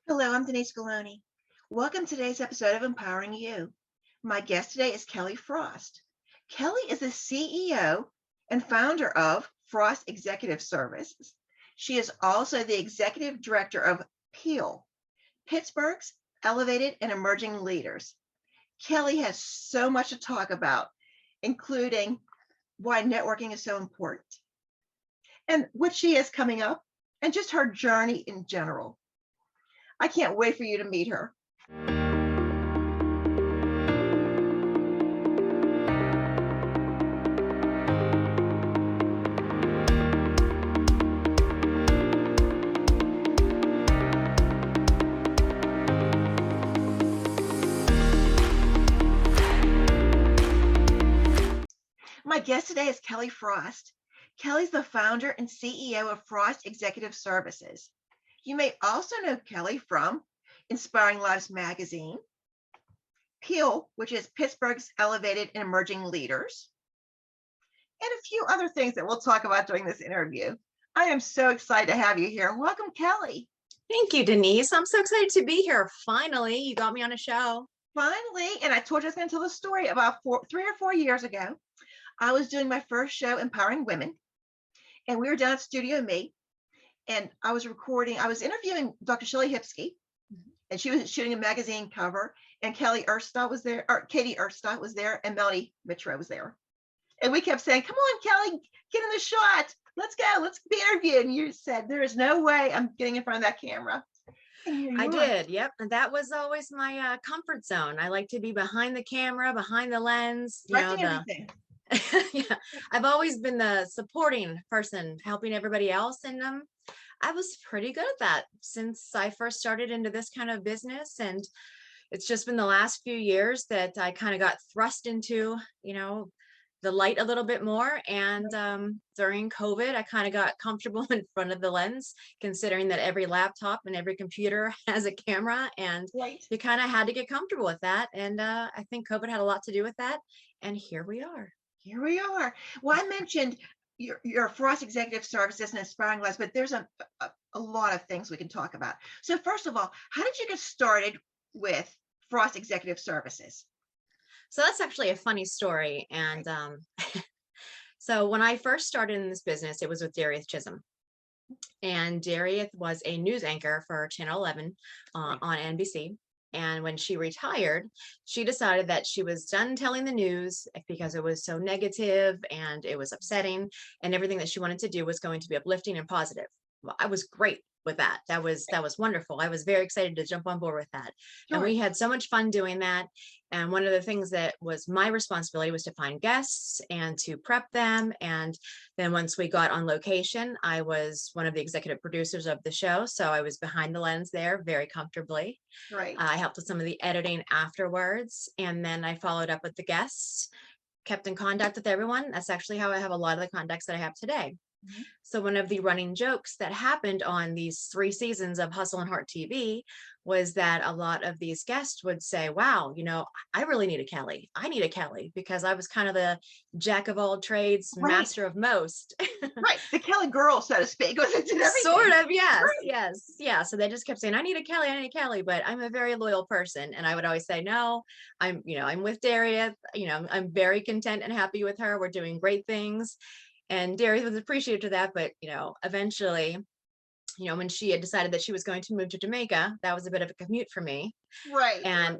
Hello, I'm Denise Galoni. Welcome to today's episode of Empowering You. My guest today is Kelly Frost. Kelly is the CEO and founder of Frost Executive Services. She is also the executive director of PEAL, Pittsburgh's Elevated and Emerging Leaders. Kelly has so much to talk about, including why networking is so important and what she has coming up and just her journey in general. I can't wait for you to meet her. My guest today is Kelly Frost. Kelly's the founder and CEO of Frost Executive Services. You may also know Kelly from Inspiring Lives Magazine, PEAL, which is Pittsburgh's Elevated and Emerging Leaders, and a few other things that we'll talk about during this interview. I am so excited to have you here. Welcome, Kelly. Thank you, Denise. I'm so excited to be here. Finally, you got me on a show. Finally, and I told you I was going to tell the story about 3 or 4 years ago. I was doing my first show, Empowering Women, and we were down at Studio Me, and I was interviewing Dr. Shelley Hipsky, and she was shooting a magazine cover, and Katie Erstad was there, and Melanie Mitro was there. And we kept saying, come on, Kelly, get in the shot. Let's go. Let's be interviewed. And you said, there is no way I'm getting in front of that camera. I did. Yep. And that was always my comfort zone. I like to be behind the camera, behind the lens. Everything. Yeah, I've always been the supporting person, helping everybody else. And I was pretty good at that since I first started into this kind of business. And it's just been the last few years that I kind of got thrust into, the light a little bit more. And during COVID, I kind of got comfortable in front of the lens, considering that every laptop and every computer has a camera, and you kind of had to get comfortable with that. And I think COVID had a lot to do with that. And here we are. Here we are. Well, I mentioned your Frost Executive Services and Inspiring Lives, but there's a lot of things we can talk about. So first of all, how did you get started with Frost Executive Services? So that's actually a funny story. And so when I first started in this business, it was with Darieth Chisholm. And Darieth was a news anchor for Channel 11 on NBC. And when she retired, she decided that she was done telling the news because it was so negative and it was upsetting, and everything that she wanted to do was going to be uplifting and positive. Well, I was great with that. That was wonderful. I was very excited to jump on board with that. Sure. And we had so much fun doing that. And one of the things that was my responsibility was to find guests and to prep them. And then once we got on location, I was one of the executive producers of the show. So I was behind the lens there very comfortably. Right. I helped with some of the editing afterwards. And then I followed up with the guests, kept in contact with everyone. That's actually how I have a lot of the contacts that I have today. Mm-hmm. So one of the running jokes that happened on these 3 seasons of Hustle and Heart TV was that a lot of these guests would say, wow, I really need a Kelly. I need a Kelly, because I was kind of the jack of all trades, master of most. Right. The Kelly girl, so to speak. Sort of. Yes. Right. Yes. Yeah. So they just kept saying, I need a Kelly. I need a Kelly. But I'm a very loyal person. And I would always say, no, I'm with Darieth. I'm very content and happy with her. We're doing great things. And Darieth was appreciative to that, but eventually, when she had decided that she was going to move to Jamaica, that was a bit of a commute for me. Right. And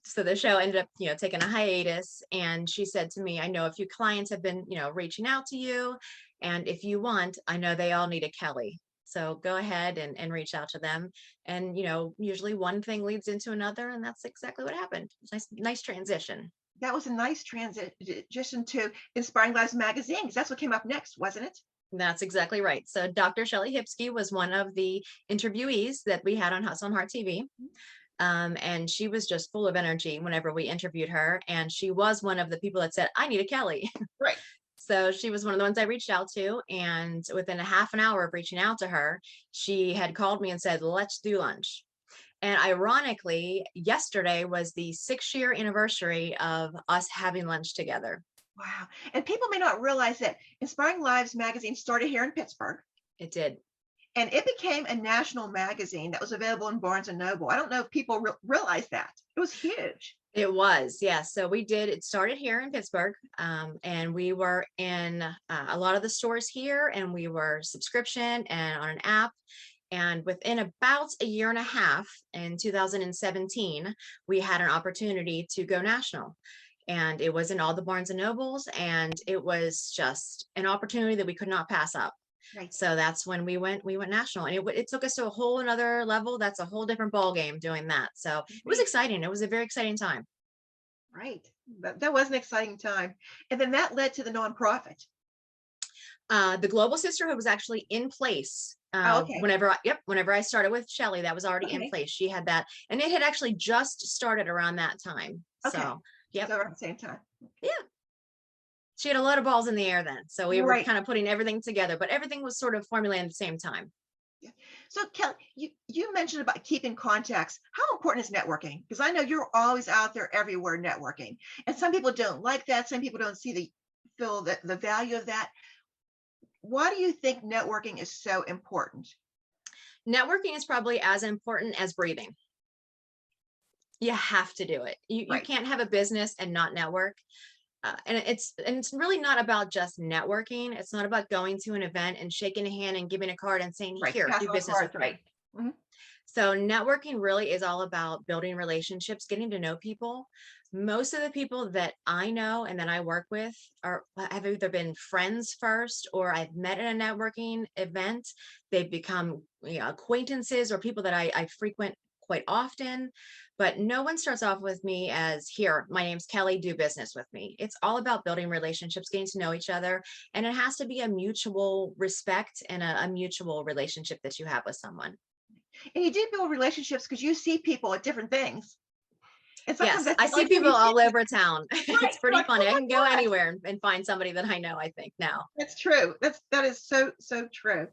so the show ended up, taking a hiatus. And she said to me, I know a few clients have been, reaching out to you. And if you want, I know they all need a Kelly. So go ahead and reach out to them. And, usually one thing leads into another. And that's exactly what happened. Nice transition. That was a nice transition to Inspiring Lives Magazine, because that's what came up next, wasn't it? That's exactly right. So Dr. Shelley Hipsky was one of the interviewees that we had on Hustle and Heart TV. And she was just full of energy whenever we interviewed her. And she was one of the people that said, I need a Kelly. Right. So she was one of the ones I reached out to. And within a half an hour of reaching out to her, she had called me and said, let's do lunch. And ironically, yesterday was the 6-year anniversary of us having lunch together. Wow. And people may not realize that Inspiring Lives Magazine started here in Pittsburgh. It did. And it became a national magazine that was available in Barnes and Noble. I don't know if people realize that. It was huge. It was, yes. So we did, it started here in Pittsburgh, and we were in a lot of the stores here, and we were subscription and on an app. And within about a year and a half, in 2017, we had an opportunity to go national. And it was in all the Barnes and Nobles, and it was just an opportunity that we could not pass up. Right. So that's when we went national, and it took us to a whole another level. That's a whole different ball game doing that. So it was Right. exciting. It was a very exciting time. Right. That was an exciting time. And then that led to the nonprofit. The Global Sisterhood was actually in place Oh, okay. whenever I started with Shelly. That was already in Okay. place. She had that, and it had actually just started around that time. Okay. So yep, So around the same time. yeah, she had a lot of balls in the air then. So we were Right. kind of putting everything together, but everything was sort of formulated at the same time. Yeah. So Kelly, you mentioned about keeping contacts. How important is networking? Because I know you're always out there everywhere networking. And some people don't like that. Some people don't see feel the value of that. Why do you think networking is so important? Networking is probably as important as breathing. You have to do it. You Right. can't have a business and not network. And it's really not about just networking. It's not about going to an event and shaking a hand and giving a card and saying, Right. here, Pass do on business with cards, me. right. Mhm. So networking really is all about building relationships, getting to know people. Most of the people that I know and that I work with have either been friends first, or I've met at a networking event. They've become, acquaintances or people that I frequent quite often. But no one starts off with me as, here, my name's Kelly, do business with me. It's all about building relationships, getting to know each other. And it has to be a mutual respect and a mutual relationship that you have with someone. And you do build relationships because you see people at different things. And sometimes Yes, that's I the see only time people you see all them. over town. Right. It's You're pretty like, oh funny. I my can go gosh, anywhere and find somebody that I know, I think now. that's true. That is so true.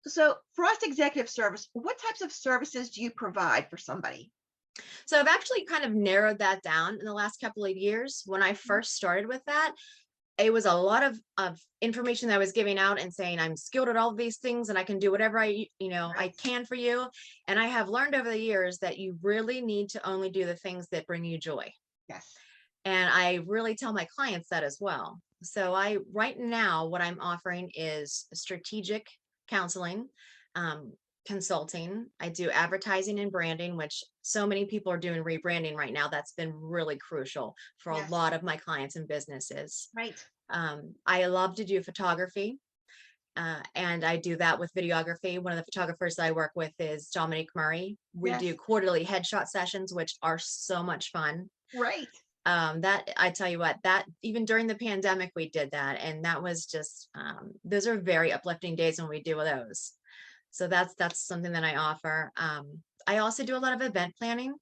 So Frost Executive Service, what types of services do you provide for somebody? So I've actually kind of narrowed that down in the last couple of years. When I Mhm. first started with that, it was a lot of information that I was giving out and saying, I'm skilled at all of these things and I can do whatever I Right. can for you. And I have learned over the years that you really need to only do the things that bring you joy. Yes. And I really tell my clients that as well. So right now, what I'm offering is strategic counseling, um, consulting. I do advertising and branding, which so many people are doing rebranding right now. That's been really crucial for a Yes. lot of my clients and businesses. Right. I love to do photography. And I do that with videography. One of the photographers that I work with is Dominique Murray. We do Yes. quarterly headshot sessions, which are so much fun. Right. That I tell you what, that even during the pandemic we did that, and that was just those are very uplifting days when we do those. So that's something that I offer. I also do a lot of event planning,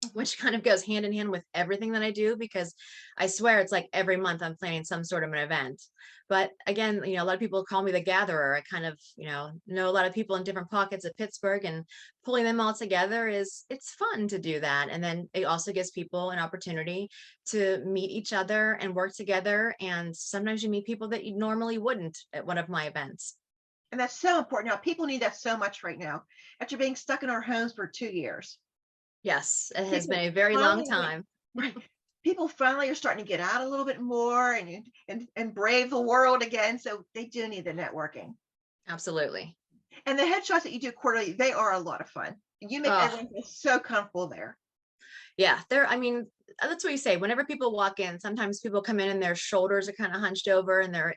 Mhm. which kind of goes hand in hand with everything that I do, because I swear it's like every month I'm planning some sort of an event. But again, a lot of people call me the gatherer. I kind of, know a lot of people in different pockets of Pittsburgh, and pulling them all together it's fun to do that. And then it also gives people an opportunity to meet each other and work together. And sometimes you meet people that you normally wouldn't at one of my events. And that's so important. Now, people need that so much right now after being stuck in our homes for 2 years. Yes, it has been People a very long finally, time. right. People finally are starting to get out a little bit more and brave the world again. So they do need the networking. Absolutely. And the headshots that you do quarterly, they are a lot of fun. You make Oh, everyone feel so comfortable there. yeah, I mean, that's what you say. Whenever people walk in, sometimes people come in and their shoulders are kind of hunched over and they're,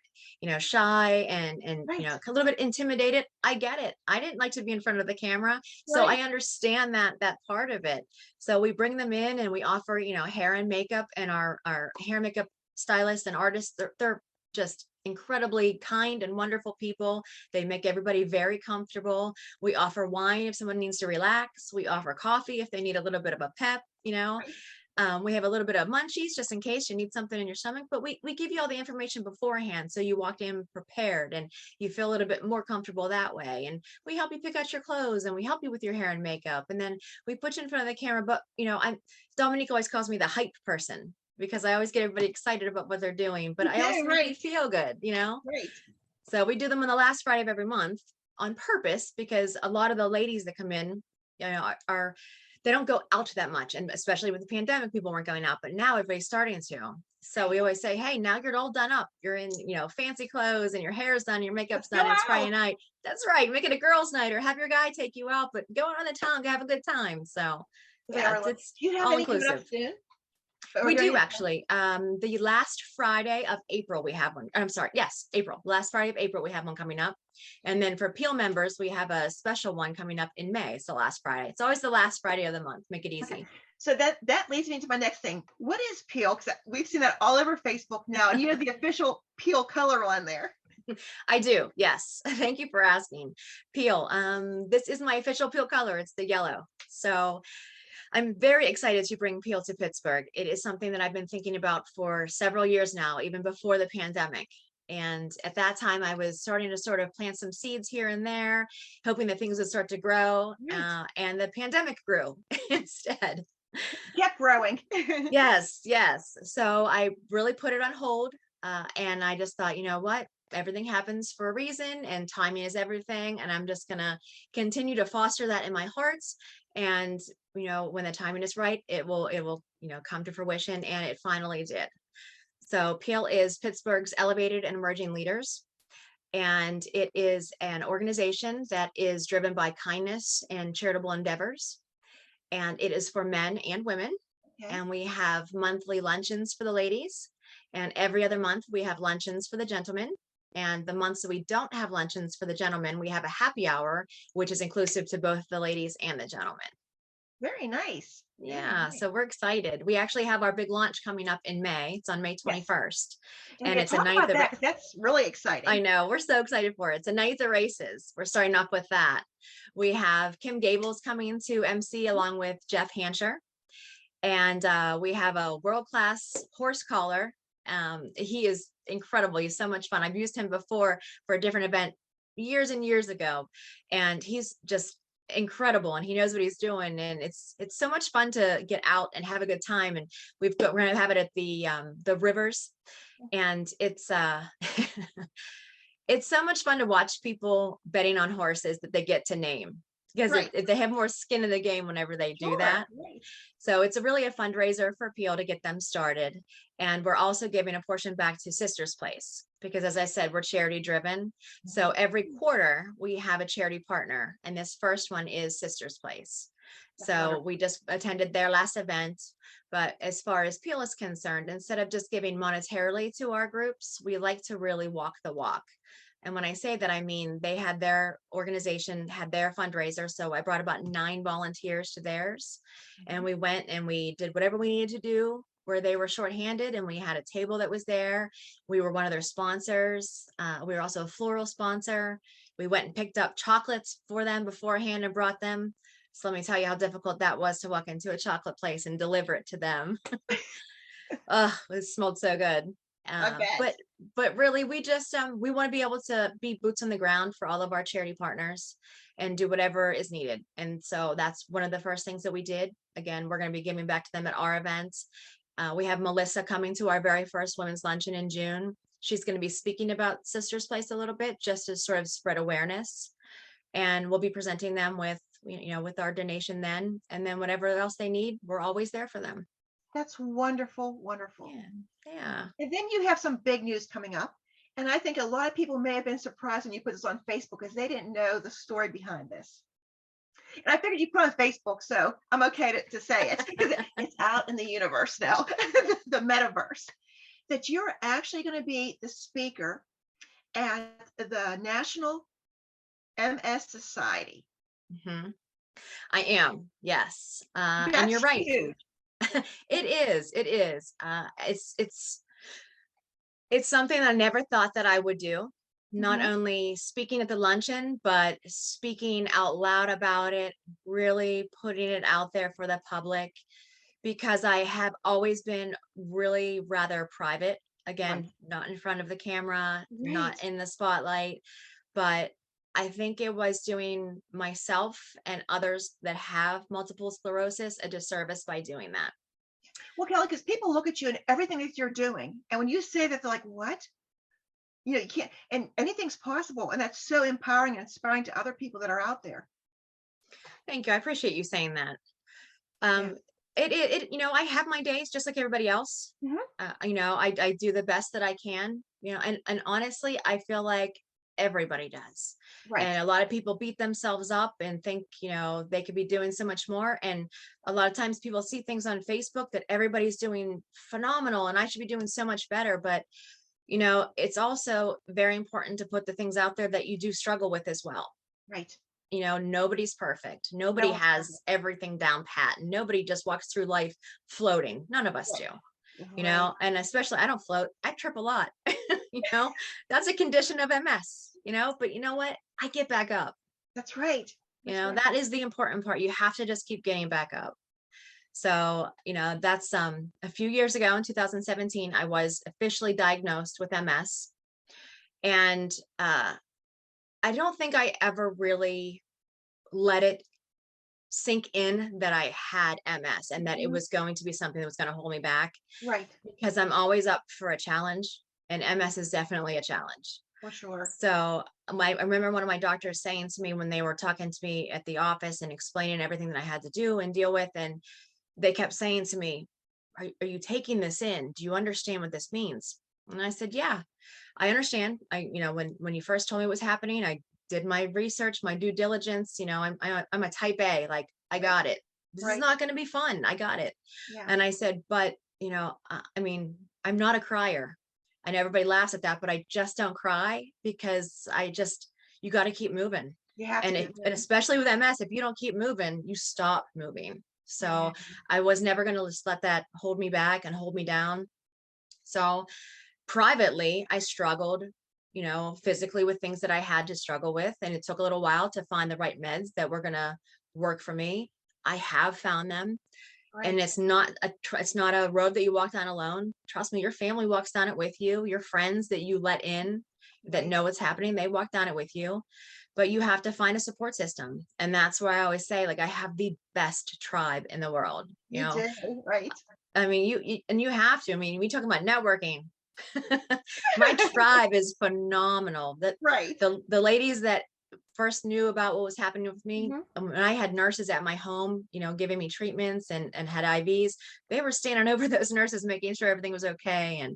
shy and Right. a little bit intimidated. I get it. I didn't like to be in front of the camera, so I Right. understand that part of it. So we bring them in and we offer, hair and makeup, and our hair and makeup stylists and artists, they're just incredibly kind and wonderful people. They make everybody very comfortable. We offer wine if someone needs to relax. We offer coffee if they need a little bit of a pep. Right. We have a little bit of munchies just in case you need something in your stomach, but we give you all the information beforehand. So you walk in prepared and you feel a little bit more comfortable that way. And we help you pick out your clothes and we help you with your hair and makeup. And then we put you in front of the camera. But, Dominique always calls me the hype person because I always get everybody excited about what they're doing, but I Okay. also make you Right. feel good. Right. So we do them on the last Friday of every month. on purpose, because a lot of the ladies that come in, are they don't go out that much, and especially with the pandemic, people weren't going out, but now everybody's starting to. So we always say, hey, now you're all done up. You're in, fancy clothes, and your hair's done, your makeup's Let's done. go It's Friday out. night. That's right. Make it a girls' night, or have your guy take you out, but go on the town, have a good time. So yeah, Very well. it's Do you have all any coming up inclusive. soon? Or We during do this time? actually. The last Friday of April, we have one. I'm sorry. Yes, April. Last Friday of April, we have one coming up. And then for Peel members, we have a special one coming up in May. It's the last Friday. It's always the last Friday of the month. Make it Okay. easy. So that leads me to my next thing. What is Peel? Because we've seen that all over Facebook now, and you have the official Peel color on there. I do. Yes. Thank you for asking. Peel. This is my official Peel color. It's the yellow. So I'm very excited to bring Peel to Pittsburgh. It is something that I've been thinking about for several years now, even before the pandemic. And at that time, I was starting to sort of plant some seeds here and there, hoping that things would start to grow. Right. And the pandemic grew instead. Kept growing. Yes, yes. So I really put it on hold. And I just thought, you know what? Everything happens for a reason, and timing is everything. And I'm just going to continue to foster that in my hearts. And, when the timing is right, it will, come to fruition. And it finally did. So Peel is Pittsburgh's Elevated and Emerging Leaders. And it is an organization that is driven by kindness and charitable endeavors. And it is for men and women. Okay. And we have monthly luncheons for the ladies. And every other month, we have luncheons for the gentlemen. And the months that we don't have luncheons for the gentlemen, we have a happy hour, which is inclusive to both the ladies and the gentlemen. Very nice. Very Yeah, nice. so we're excited. We actually have our big launch coming up in May. It's on May Yes. 21st. And Okay, it's a talk night about that that because that's really I exciting. know, we're so excited for it. It's a night of the races. We're starting off with that. We have Kim Gables coming to MC along with Jeff Hansher. And we have a world-class horse collar. He is incredible. He's so much fun. I've used him before for a different event years and years ago, and he's just incredible, and he knows what he's doing, and it's so much fun to get out and have a good time. And we're going to have it at the Rivers, and it's it's so much fun to watch people betting on horses that they get to name, because Right. they have more skin in the game whenever they do that. Sure. Right. So it's really a fundraiser for Peel to get them started. And we're also giving a portion back to Sisters Place, because as I said, we're charity driven. So every quarter we have a charity partner, and this first one is Sisters Place. That's So wonderful. we just attended their last event. But as far as Peel is concerned, instead of just giving monetarily to our groups, we like to really walk the walk. And when I say that, I mean, they had their organization, had their fundraiser. So I brought about 9 volunteers to theirs. And we went and we did whatever we needed to do where they were shorthanded. And we had a table that was there. We were one of their sponsors. We were also a floral sponsor. We went and picked up chocolates for them beforehand and brought them. So let me tell you how difficult that was to walk into a chocolate place and deliver it to them. Oh, it smelled so good. I bet. But really, we just we want to be able to be boots on the ground for all of our charity partners and do whatever is needed. And so that's one of the first things that we did. Again, we're going to be giving back to them at our events. We have Melissa coming to our very first women's luncheon in June. She's going to be speaking about Sisters Place a little bit, just to sort of spread awareness. And we'll be presenting them with with our donation then, and then whatever else they need, we're always there for them. That's wonderful. Wonderful. Yeah. And then you have some big news coming up. And I think a lot of people may have been surprised when you put this on Facebook because they didn't know the story behind this. And I figured you put on Facebook, so I'm okay to say it because it's out in the universe now, the metaverse, that you're actually going to be the speaker at the National MS Society. Mhm. I am, yes. And That's you're right. huge. It is. It is. It's something I never thought that I would do. Not Mhm. only speaking at the luncheon, but speaking out loud about it, really putting it out there for the public, because I have always been really rather private. Right. Again, not in front of the camera, Right. not in the spotlight, but I think it was doing myself and others that have multiple sclerosis a disservice by doing that. Well, Kelly, because people look at you and everything that you're doing, and when you say that, they're like, "What?" You can't, and anything's possible. And that's so empowering and inspiring to other people that are out there. Thank you. I appreciate you saying that. Yeah. Um, I have my days just like everybody else. Mhm. I do the best that I can, and honestly, I feel like everybody does. Right. And a lot of people beat themselves up and think, they could be doing so much more. And a lot of times people see things on Facebook that everybody's doing phenomenal and I should be doing so much better. But, it's also very important to put the things out there that you do struggle with as well. Right. Nobody's perfect. No Nobody one's has perfect. everything down pat. Nobody just walks through life floating. None of us do, Right. and especially I don't float. I trip a lot. you know, that's a condition of MS, but you know what? I get back up. That's right. That's right. That is the important part. You have to just keep getting back up. So, that's a few years ago in 2017, I was officially diagnosed with MS. And I don't think I ever really let it sink in that I had MS and that it Mhm. was going to be something that was going to hold me back, Right. because I'm always up for a challenge, and MS is definitely a challenge. For sure. So I remember one of my doctors saying to me when they were talking to me at the office and explaining everything that I had to do and deal with, and they kept saying to me, are you taking this in? Do you understand what this means? And I said, yeah, I understand. When you first told me what was happening, I did my research, my due diligence. I'm a type A, like I Right. got it. This is Right. not going to be fun. I got it. Yeah. And I said, but, I'm not a crier. I know everybody laughs at that, but I just don't cry because you got to keep moving. You have And to. and especially with MS, if you don't keep moving, you stop moving. Yeah. So I was never going to just let that hold me back and hold me down. So privately, I struggled, physically with things that I had to struggle with. And it took a little while to find the right meds that were going to work for me. I have found them. And Right. it's not a road that you walk down alone. Trust me, your family walks down it with you. Your friends that you let in that Right. know what's happening, they walk down it with you. But you have to find a support system. And that's why I always say, like, I have the best tribe in the world. You do. Right. I mean, and you have to. I mean, we talk about networking. My tribe is phenomenal. Right. The ladies that first knew about what was happening with me, Mhm. when I had nurses at my home, giving me treatments and had IVs, they were standing over those nurses, making sure everything was okay.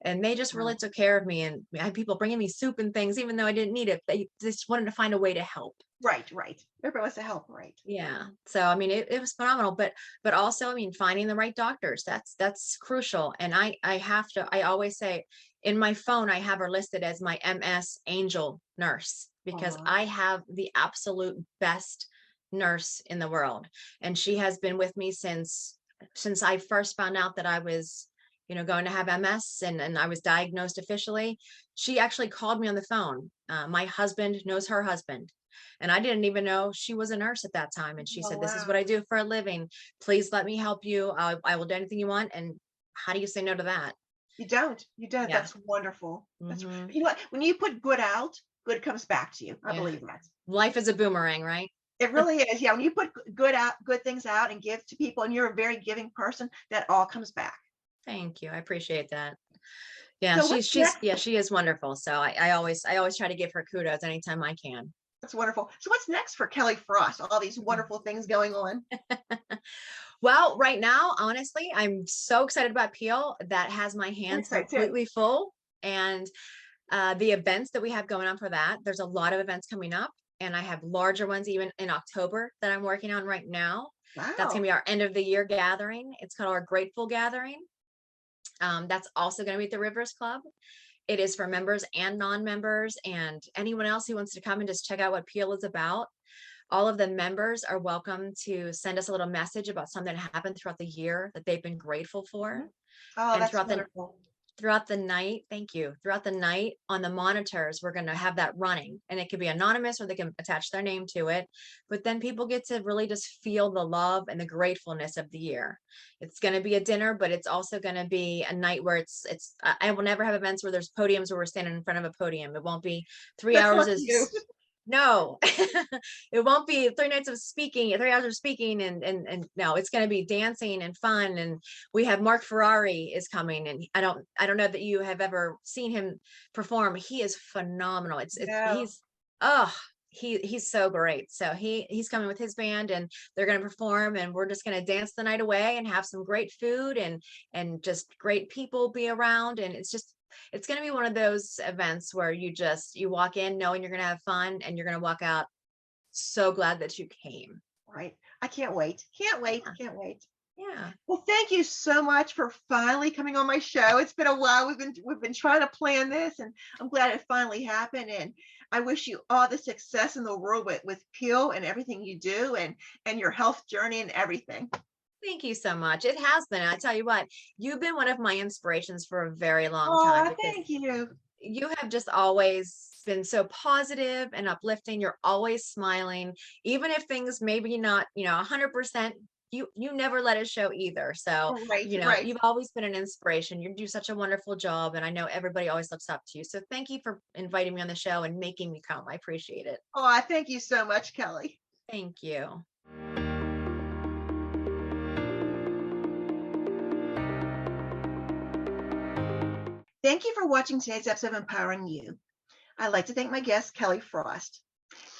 And they just really Wow. took care of me. And I had people bringing me soup and things, even though I didn't need it. They just wanted to find a way to help. Right. Right. Everybody wants to help. Right. Yeah. So I mean it was phenomenal, but also, I mean, finding the right doctors, that's crucial. And I always say in my phone I have her listed as my MS angel nurse, because Aw. I have the absolute best nurse in the world. And she has been with me since I first found out that I was, going to have MS, and I was diagnosed officially. She actually called me on the phone. My husband knows her husband. And I didn't even know she was a nurse at that time. And she Oh, said, "This is wow. what I do for a living. Please let me help you. I will do anything you want." And how do you say no to that? You don't. You don't. Yeah. That's wonderful. That's, Hmm. you know what? When you put good out, good comes back to you. I Yeah. believe that. Life is a boomerang, right? It really is. Yeah. When you put good out, good things out and give to people, and you're a very giving person, that all comes back. Thank you. I appreciate that. Yeah, So what's next? she is wonderful. So I always try to give her kudos anytime I can. That's wonderful. So what's next for Kelly Frost? All these wonderful things going on. Well, right now, honestly, I'm so excited about Peel. That has my I'm hands excited too. completely full. And the events that we have going on for that, there's a lot of events coming up. And I have larger ones even in October that I'm working on right now. That's going Wow. to be our end of the year gathering. It's called our Grateful Gathering. That's also going to be at the Rivers Club. It is for members and non-members and anyone else who wants to come and just check out what Peel is about. All of the members are welcome to send us a little message about something that happened throughout the year that they've been grateful for. Mhm. Oh, And that's wonderful. throughout the night, thank you, throughout the night on the monitors, we're going to have that running, and it could be anonymous or they can attach their name to it. But then people get to really just feel the love and the gratefulness of the year. It's going to be a dinner, but it's also going to be a night where I will never have events where there's podiums where we're standing in front of a podium. It won't be 3 That's hours not you. is No, it won't be 3 nights of speaking, 3 hours of speaking, and no, it's going to be dancing and fun. And we have Mark Ferrari is coming, and I don't know that you have ever seen him perform. He is phenomenal. It's No. oh he's so great. So he's coming with his band, and they're going to perform, and we're just going to dance the night away and have some great food and just great people be around, and it's going to be one of those events where you walk in knowing you're going to have fun, and you're going to walk out so glad that you came. Right. I can't wait. Can't wait. Yeah. Can't wait. Yeah. Well, thank you so much for finally coming on my show. It's been a while. We've been trying to plan this, and I'm glad it finally happened. And I wish you all the success in the world with Peel and everything you do, and your health journey and everything. Thank you so much. It has been. I tell you what, you've been one of my inspirations for a very long time, Oh, because thank you. you have just always been so positive and uplifting. You're always smiling, even if things maybe not, 100%. You never let it show either. So, Right, right. you've always been an inspiration. You do such a wonderful job, and I know everybody always looks up to you. So thank you for inviting me on the show and making me come. I appreciate it. Oh, thank you so much, Kelly. Thank you. Thank you for watching today's episode of Empowering You. I'd like to thank my guest, Kelly Frost.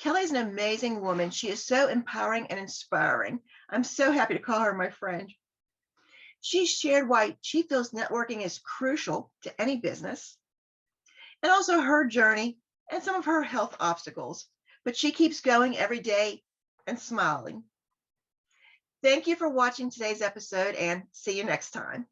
Kelly is an amazing woman. She is so empowering and inspiring. I'm so happy to call her my friend. She shared why she feels networking is crucial to any business, and also her journey and some of her health obstacles. But she keeps going every day and smiling. Thank you for watching today's episode, and see you next time.